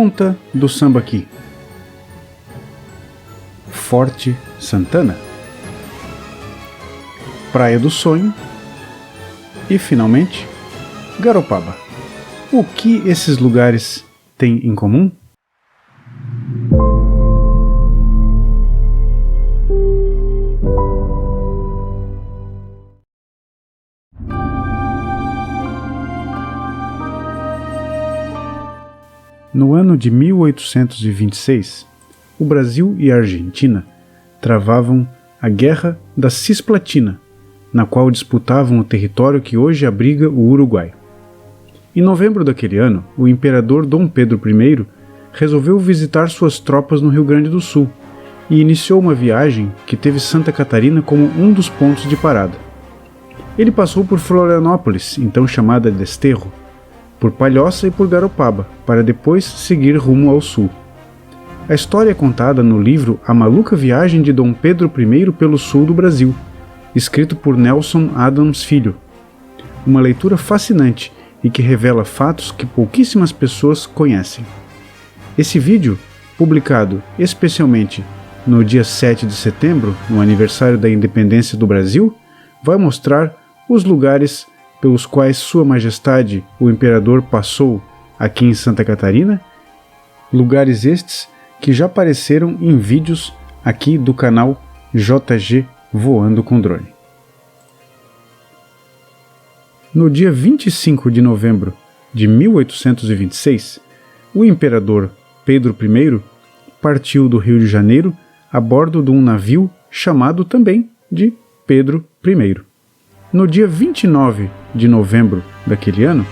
ponta do Sambaqui, Forte Santana, Praia do Sonho e, finalmente, Garopaba. O que esses lugares têm em comum? No ano de 1826, o Brasil e a Argentina travavam a Guerra da Cisplatina, na qual disputavam o território que hoje abriga o Uruguai. Em novembro daquele ano, o imperador Dom Pedro I resolveu visitar suas tropas no Rio Grande do Sul e iniciou uma viagem que teve Santa Catarina como um dos pontos de parada. Ele passou por Florianópolis, então chamada Desterro, por Palhoça e por Garopaba, para depois seguir rumo ao sul. A história é contada no livro A Maluca Viagem de Dom Pedro I pelo Sul do Brasil, escrito por Nelson Adams Filho. Uma leitura fascinante e que revela fatos que pouquíssimas pessoas conhecem. Esse vídeo, publicado especialmente no dia 7 de setembro, no aniversário da independência do Brasil, vai mostrar os lugares pelos quais Sua Majestade, o Imperador, passou aqui em Santa Catarina, lugares estes que já apareceram em vídeos aqui do canal JG Voando com Drone. No dia 25 de novembro de 1826, o Imperador Pedro I partiu do Rio de Janeiro a bordo de um navio chamado também de Pedro I. No dia 29 de novembro daquele ano,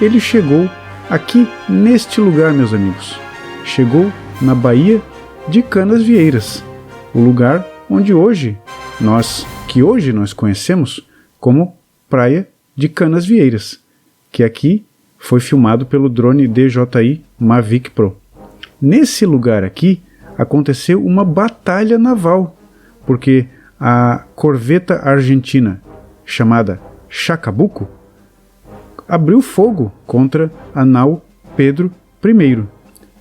ele chegou aqui neste lugar, meus amigos. Chegou na Baía de Canasvieiras, o lugar onde hoje nós conhecemos como Praia de Canasvieiras, que aqui foi filmado pelo drone DJI Mavic Pro. Nesse lugar aqui aconteceu uma batalha naval, porque a corveta argentina chamada Chacabuco abriu fogo contra a nau Pedro I.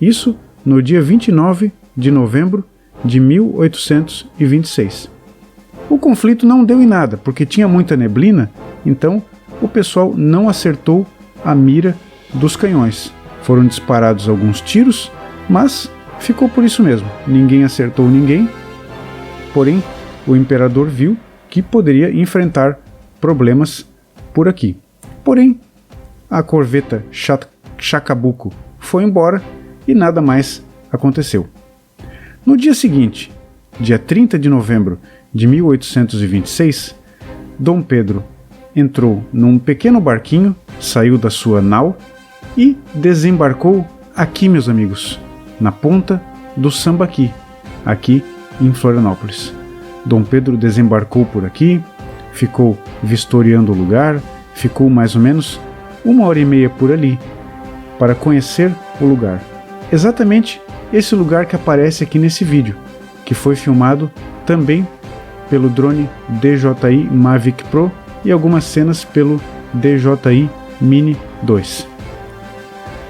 Isso no dia 29 de novembro de 1826. O conflito não deu em nada, porque tinha muita neblina, então o pessoal não acertou a mira dos canhões. Foram disparados alguns tiros, mas ficou por isso mesmo. Ninguém acertou ninguém, porém o imperador viu que poderia enfrentar problemas por aqui. Porém, a corveta Chacabuco foi embora e nada mais aconteceu. No dia seguinte, dia 30 de novembro de 1826, Dom Pedro entrou num pequeno barquinho, saiu da sua nau e desembarcou aqui, meus amigos, na ponta do Sambaqui, aqui em Florianópolis. Dom Pedro desembarcou por aqui, ficou vistoriando o lugar, ficou mais ou menos 1h30 por ali, para conhecer o lugar. Exatamente esse lugar que aparece aqui nesse vídeo, que foi filmado também pelo drone DJI Mavic Pro e algumas cenas pelo DJI Mini 2.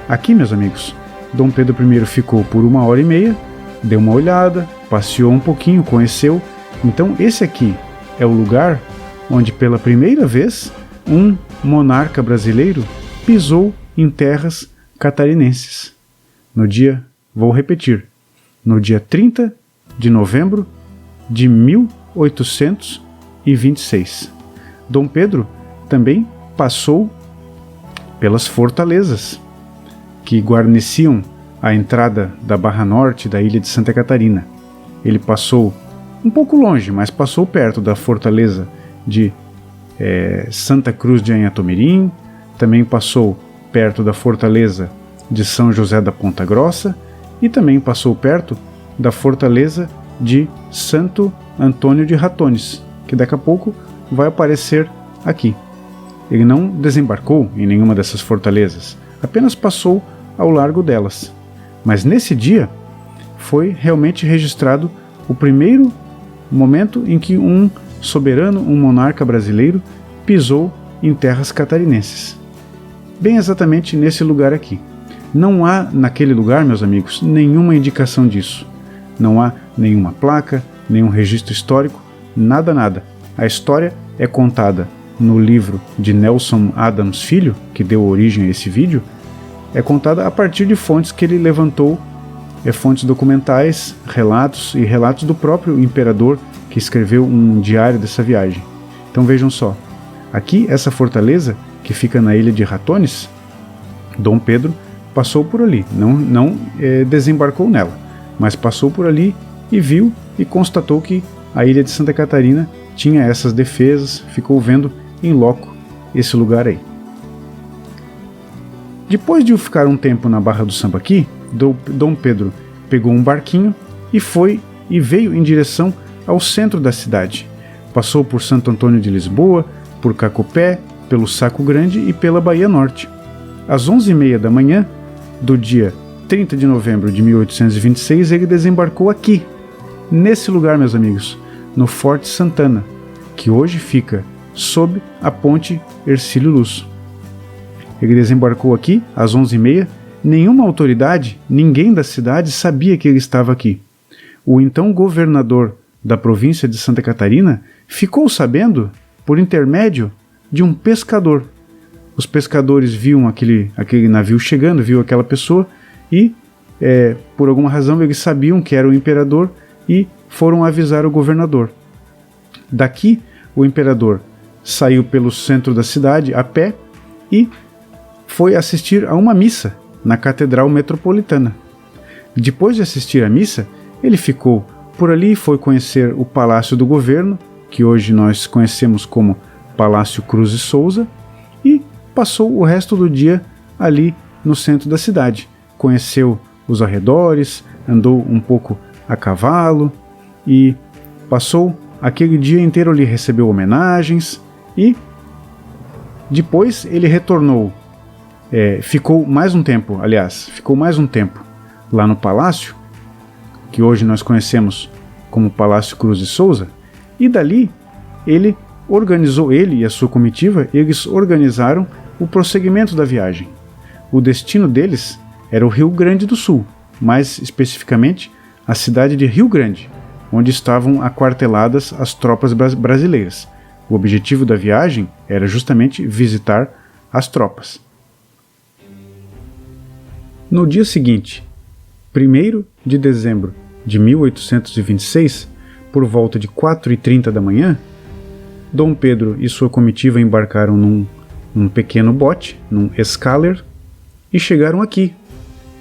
Aqui, meus amigos, Dom Pedro I ficou por 1h30, deu uma olhada, passeou um pouquinho, conheceu. Então esse aqui é o lugar onde pela primeira vez um monarca brasileiro pisou em terras catarinenses. Vou repetir, no dia 30 de novembro de 1826. Dom Pedro também passou pelas fortalezas que guarneciam a entrada da Barra Norte da ilha de Santa Catarina. Ele passou um pouco longe, mas passou perto da fortaleza de Santa Cruz de Anhatomirim, também passou perto da fortaleza de São José da Ponta Grossa e também passou perto da fortaleza de Santo Antônio de Ratones, que daqui a pouco vai aparecer aqui. Ele não desembarcou em nenhuma dessas fortalezas, apenas passou ao largo delas. Mas nesse dia foi realmente registrado o primeiro momento em que um soberano, um monarca brasileiro, pisou em terras catarinenses. Bem exatamente nesse lugar aqui. Não há naquele lugar, meus amigos, nenhuma indicação disso. Não há nenhuma placa, nenhum registro histórico, nada. A história é contada no livro de Nelson Adams Filho, que deu origem a esse vídeo, é contada a partir de fontes que ele levantou, fontes documentais, relatos e relatos do próprio imperador que escreveu um diário dessa viagem. Então vejam só, aqui essa fortaleza que fica na ilha de Ratones, Dom Pedro passou por ali, não desembarcou nela, mas passou por ali e viu e constatou que a ilha de Santa Catarina tinha essas defesas, ficou vendo em loco esse lugar aí. Depois de ficar um tempo na Barra do Sambaqui, Dom Pedro pegou um barquinho e veio em direção ao centro da cidade. Passou por Santo Antônio de Lisboa, por Cacupé, pelo Saco Grande e pela Bahia Norte. Às 11h30 da manhã do dia 30 de novembro de 1826, ele desembarcou aqui, nesse lugar, meus amigos, no Forte Santana, que hoje fica sob a ponte Hercílio Luz. Ele desembarcou aqui às 11h30, nenhuma autoridade, ninguém da cidade sabia que ele estava aqui. O então governador da província de Santa Catarina ficou sabendo por intermédio de um pescador. Os pescadores viam aquele navio chegando, viu aquela pessoa e, por alguma razão, eles sabiam que era o imperador e foram avisar o governador. Daqui, o imperador saiu pelo centro da cidade a pé e foi assistir a uma missa na Catedral Metropolitana. Depois de assistir à missa, ele ficou por ali e foi conhecer o Palácio do Governo, que hoje nós conhecemos como Palácio Cruz e Souza, e passou o resto do dia ali no centro da cidade. Conheceu os arredores, andou um pouco a cavalo e passou aquele dia inteiro ali, recebeu homenagens e depois ele retornou. Ficou mais um tempo lá no palácio, que hoje nós conhecemos como Palácio Cruz e Souza, e dali ele e a sua comitiva, eles organizaram o prosseguimento da viagem. O destino deles era o Rio Grande do Sul, mais especificamente a cidade de Rio Grande, onde estavam aquarteladas as tropas brasileiras. O objetivo da viagem era justamente visitar as tropas. No dia seguinte, 1º de dezembro de 1826, por volta de 4h30 da manhã, Dom Pedro e sua comitiva embarcaram num pequeno bote, num escaler, e chegaram aqui,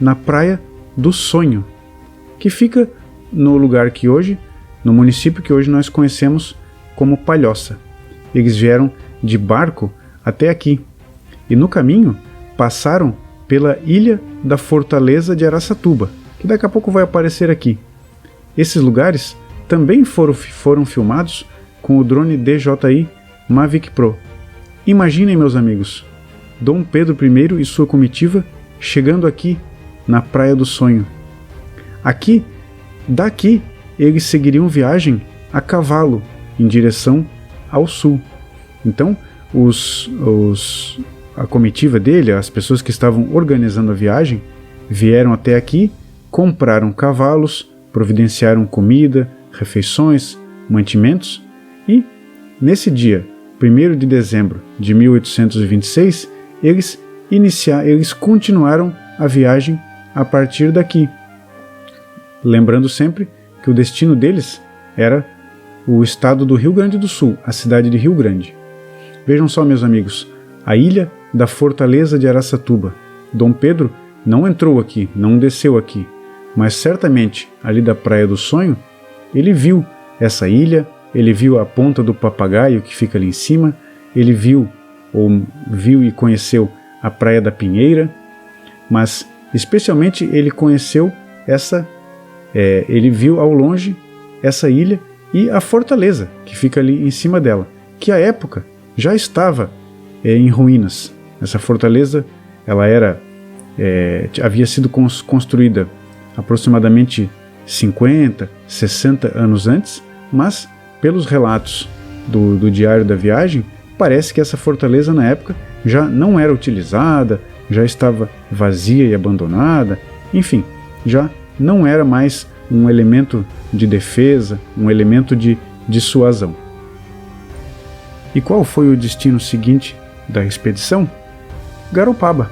na Praia do Sonho, que fica no município que hoje nós conhecemos como Palhoça. Eles vieram de barco até aqui, e no caminho passaram pela ilha da Fortaleza de Araçatuba, que daqui a pouco vai aparecer aqui. Esses lugares também foram filmados com o drone DJI Mavic Pro. Imaginem, meus amigos, Dom Pedro I e sua comitiva chegando aqui na Praia do Sonho. Daqui, eles seguiriam viagem a cavalo em direção ao sul. Então, a comitiva dele, as pessoas que estavam organizando a viagem, vieram até aqui, compraram cavalos, providenciaram comida, refeições, mantimentos e, nesse dia, 1º de dezembro de 1826, eles continuaram a viagem a partir daqui. Lembrando sempre que o destino deles era o estado do Rio Grande do Sul, a cidade de Rio Grande. Vejam só, meus amigos, a ilha da Fortaleza de Araçatuba. Dom Pedro não entrou aqui, não desceu aqui, mas certamente ali da Praia do Sonho ele viu essa ilha, ele viu a Ponta do Papagaio que fica ali em cima, ele viu e conheceu a Praia da Pinheira, mas especialmente ele conheceu ele viu ao longe essa ilha e a fortaleza que fica ali em cima dela, que à época já estava em ruínas. Essa fortaleza havia sido construída aproximadamente 50, 60 anos antes, mas pelos relatos do diário da viagem, parece que essa fortaleza na época já não era utilizada, já estava vazia e abandonada, enfim, já não era mais um elemento de defesa, um elemento de dissuasão. E qual foi o destino seguinte da expedição? Garopaba,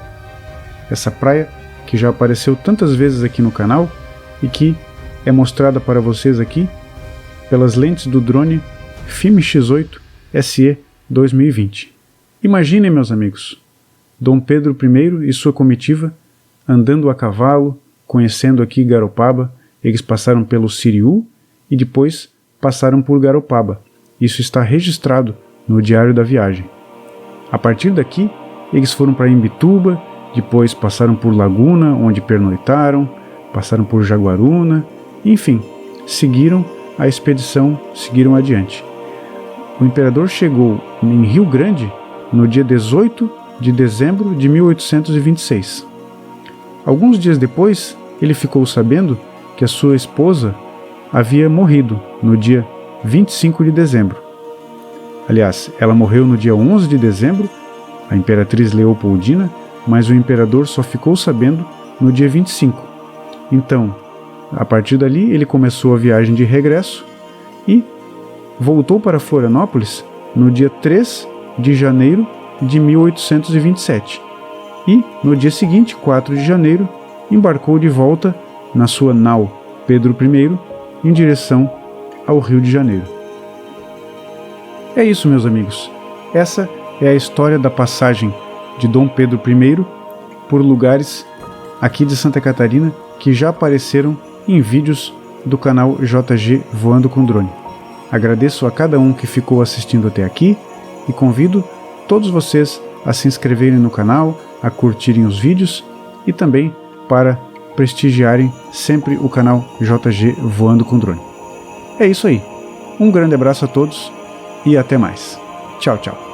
essa praia que já apareceu tantas vezes aqui no canal e que é mostrada para vocês aqui pelas lentes do drone Film X8 SE 2020. Imaginem, meus amigos, Dom Pedro I e sua comitiva andando a cavalo, conhecendo aqui Garopaba. Eles passaram pelo Siriú e depois passaram por Garopaba. Isso está registrado no diário da viagem. A partir daqui, eles foram para Imbituba, depois passaram por Laguna, onde pernoitaram, passaram por Jaguaruna, enfim, seguiram a expedição, seguiram adiante. O imperador chegou em Rio Grande no dia 18 de dezembro de 1826. Alguns dias depois, ele ficou sabendo que a sua esposa havia morrido no dia 25 de dezembro. Aliás, ela morreu no dia 11 de dezembro, a imperatriz Leopoldina, mas o imperador só ficou sabendo no dia 25. Então, a partir dali, ele começou a viagem de regresso e voltou para Florianópolis no dia 3 de janeiro de 1827. E, no dia seguinte, 4 de janeiro, embarcou de volta na sua nau Pedro I em direção ao Rio de Janeiro. É isso, meus amigos. Essa é a história da passagem de Dom Pedro I por lugares aqui de Santa Catarina que já apareceram em vídeos do canal JG Voando com Drone. Agradeço a cada um que ficou assistindo até aqui e convido todos vocês a se inscreverem no canal, a curtirem os vídeos e também para prestigiarem sempre o canal JG Voando com Drone. É isso aí. Um grande abraço a todos e até mais. Tchau, tchau.